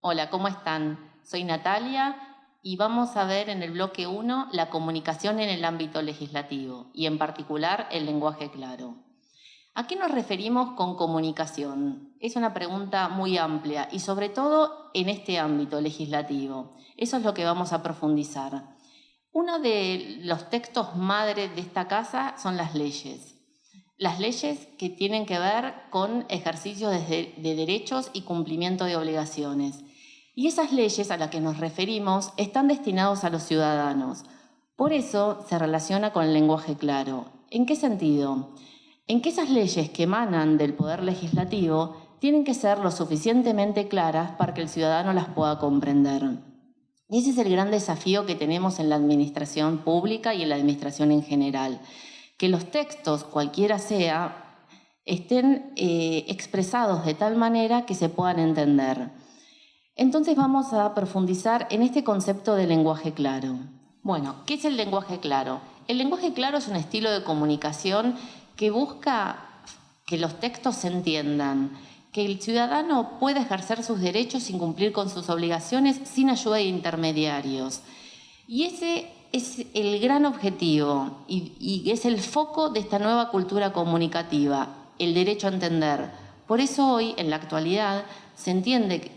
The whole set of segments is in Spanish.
Hola, ¿cómo están? Soy Natalia y vamos a ver en el bloque 1 la comunicación en el ámbito legislativo y en particular el lenguaje claro. ¿A qué nos referimos con comunicación? Es una pregunta muy amplia y sobre todo en este ámbito legislativo. Eso es lo que vamos a profundizar. Uno de los textos madres de esta casa son las leyes. Las leyes que tienen que ver con ejercicio de derechos y cumplimiento de obligaciones. Y esas leyes a las que nos referimos están destinadas a los ciudadanos. Por eso se relaciona con el lenguaje claro. ¿En qué sentido? En que esas leyes que emanan del Poder Legislativo tienen que ser lo suficientemente claras para que el ciudadano las pueda comprender. Y ese es el gran desafío que tenemos en la administración pública y en la administración en general. Que los textos, cualquiera sea, estén expresados de tal manera que se puedan entender. Entonces vamos a profundizar en este concepto de lenguaje claro. Bueno, ¿qué es el lenguaje claro? El lenguaje claro es un estilo de comunicación que busca que los textos se entiendan, que el ciudadano pueda ejercer sus derechos sin cumplir con sus obligaciones sin ayuda de intermediarios. Y ese es el gran objetivo y es el foco de esta nueva cultura comunicativa, el derecho a entender. Por eso hoy, en la actualidad, se entiende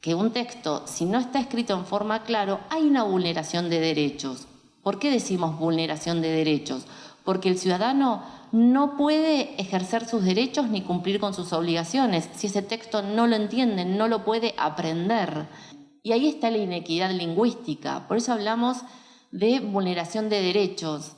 que un texto, si no está escrito en forma clara, hay una vulneración de derechos. ¿Por qué decimos vulneración de derechos? Porque el ciudadano no puede ejercer sus derechos ni cumplir con sus obligaciones. Si ese texto no lo entiende, no lo puede aprender. Y ahí está la inequidad lingüística. Por eso hablamos de vulneración de derechos,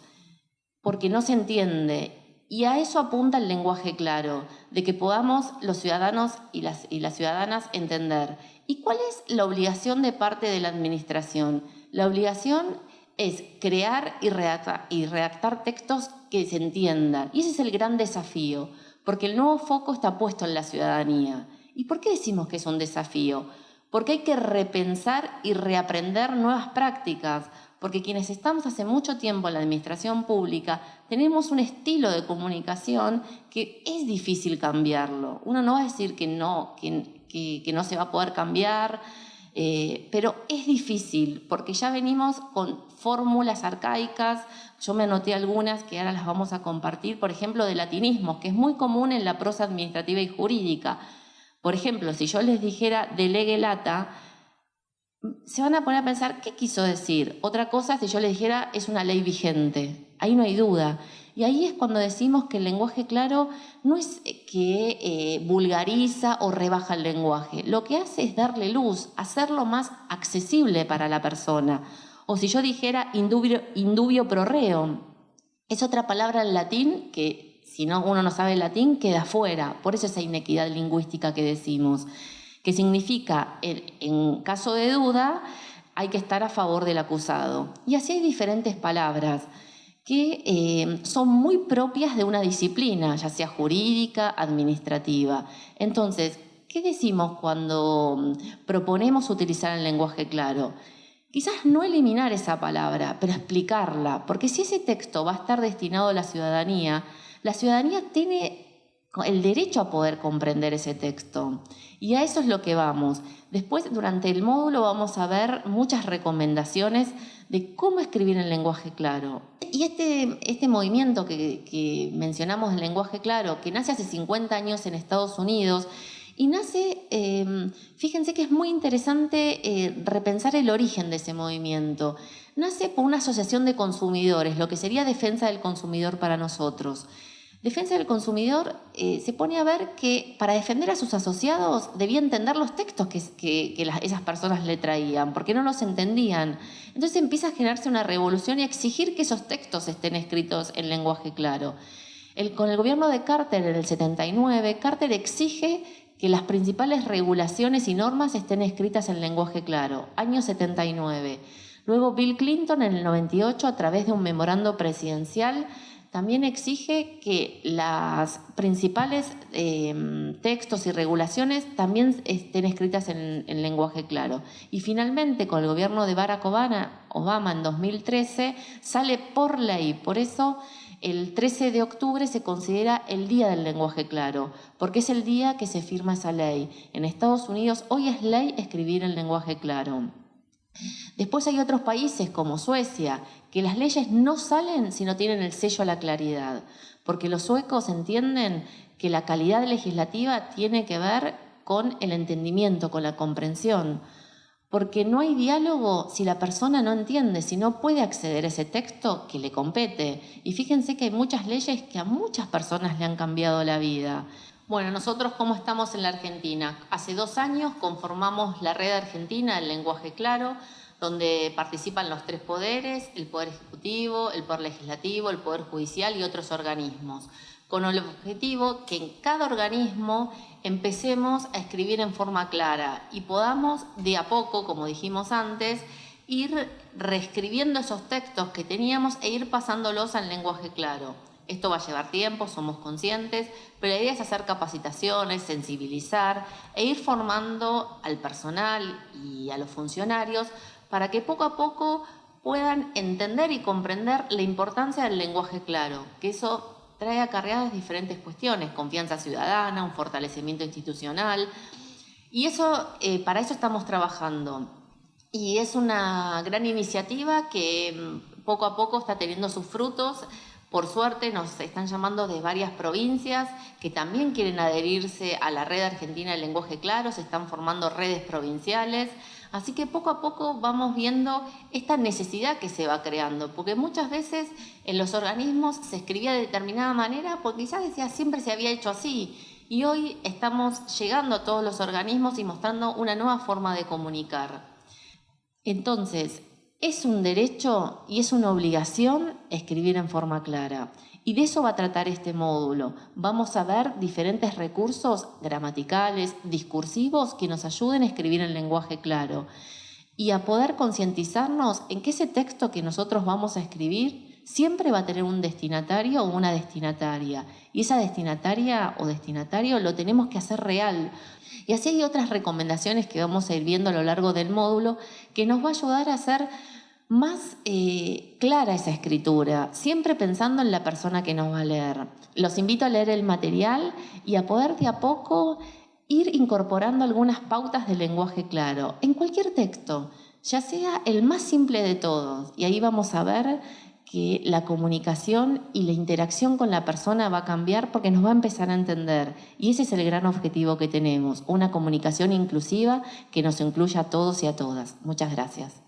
porque no se entiende. Y a eso apunta el lenguaje claro, de que podamos los ciudadanos y las ciudadanas entender. ¿Y cuál es la obligación de parte de la administración? La obligación es crear y redactar textos que se entiendan. Y ese es el gran desafío, porque el nuevo foco está puesto en la ciudadanía. ¿Y por qué decimos que es un desafío? Porque hay que repensar y reaprender nuevas prácticas, porque quienes estamos hace mucho tiempo en la administración pública tenemos un estilo de comunicación que es difícil cambiarlo. Uno no va a decir que no se va a poder cambiar, pero es difícil porque ya venimos con fórmulas arcaicas. Yo me anoté algunas que ahora las vamos a compartir, por ejemplo, de latinismos, que es muy común en la prosa administrativa y jurídica. Por ejemplo, si yo les dijera de lege lata, se van a poner a pensar qué quiso decir. Otra cosa, si yo les dijera, es una ley vigente. Ahí no hay duda. Y ahí es cuando decimos que el lenguaje claro no es que vulgariza o rebaja el lenguaje. Lo que hace es darle luz, hacerlo más accesible para la persona. O si yo dijera indubio pro reo, es otra palabra en latín que si uno no sabe latín queda fuera. Por eso esa inequidad lingüística que decimos, que significa, en caso de duda, hay que estar a favor del acusado. Y así hay diferentes palabras que son muy propias de una disciplina, ya sea jurídica, administrativa. Entonces, ¿qué decimos cuando proponemos utilizar el lenguaje claro? Quizás no eliminar esa palabra, pero explicarla, porque si ese texto va a estar destinado a la ciudadanía tiene el derecho a poder comprender ese texto. Y a eso es lo que vamos. Después, durante el módulo, vamos a ver muchas recomendaciones de cómo escribir en lenguaje claro. Y este movimiento que mencionamos del lenguaje claro, que nace hace 50 años en Estados Unidos, y nace, fíjense que es muy interesante repensar el origen de ese movimiento. Nace por una asociación de consumidores, lo que sería defensa del consumidor para nosotros. Defensa del consumidor se pone a ver que para defender a sus asociados debía entender los textos que esas personas le traían, porque no los entendían. Entonces empieza a generarse una revolución y a exigir que esos textos estén escritos en lenguaje claro. Con el gobierno de Carter en el 79, Carter exige que las principales regulaciones y normas estén escritas en lenguaje claro, año 79. Luego Bill Clinton en el 98, a través de un memorando presidencial, también exige que las principales textos y regulaciones también estén escritas en lenguaje claro. Y finalmente, con el gobierno de Barack Obama en 2013, sale por ley. Por eso el 13 de octubre se considera el Día del Lenguaje Claro, porque es el día que se firma esa ley. En Estados Unidos hoy es ley escribir el lenguaje claro. Después hay otros países como Suecia, que las leyes no salen si no tienen el sello a la claridad, porque los suecos entienden que la calidad legislativa tiene que ver con el entendimiento, con la comprensión, porque no hay diálogo si la persona no entiende, si no puede acceder a ese texto que le compete. Y fíjense que hay muchas leyes que a muchas personas le han cambiado la vida. Bueno, nosotros ¿cómo estamos en la Argentina? Hace 2 años conformamos la Red Argentina del Lenguaje Claro, donde participan los 3 poderes, el Poder Ejecutivo, el Poder Legislativo, el Poder Judicial y otros organismos, con el objetivo que en cada organismo empecemos a escribir en forma clara y podamos de a poco, como dijimos antes, ir reescribiendo esos textos que teníamos e ir pasándolos al lenguaje claro. Esto va a llevar tiempo, somos conscientes, pero la idea es hacer capacitaciones, sensibilizar e ir formando al personal y a los funcionarios para que poco a poco puedan entender y comprender la importancia del lenguaje claro, que eso trae acarreadas diferentes cuestiones, confianza ciudadana, un fortalecimiento institucional, y eso, para eso estamos trabajando. Y es una gran iniciativa que poco a poco está teniendo sus frutos. Por suerte nos están llamando de varias provincias que también quieren adherirse a la Red Argentina del Lenguaje Claro, se están formando redes provinciales. Así que poco a poco vamos viendo esta necesidad que se va creando, porque muchas veces en los organismos se escribía de determinada manera porque quizás decía siempre se había hecho así. Y hoy estamos llegando a todos los organismos y mostrando una nueva forma de comunicar. Entonces, es un derecho y es una obligación escribir en forma clara. Y de eso va a tratar este módulo. Vamos a ver diferentes recursos gramaticales, discursivos, que nos ayuden a escribir en lenguaje claro y a poder concientizarnos en que ese texto que nosotros vamos a escribir siempre va a tener un destinatario o una destinataria. Y esa destinataria o destinatario lo tenemos que hacer real. Y así hay otras recomendaciones que vamos a ir viendo a lo largo del módulo que nos va a ayudar a hacer más clara esa escritura, siempre pensando en la persona que nos va a leer. Los invito a leer el material y a poder de a poco ir incorporando algunas pautas de lenguaje claro en cualquier texto, ya sea el más simple de todos. Y ahí vamos a ver que la comunicación y la interacción con la persona va a cambiar porque nos va a empezar a entender. Y ese es el gran objetivo que tenemos, una comunicación inclusiva que nos incluya a todos y a todas. Muchas gracias.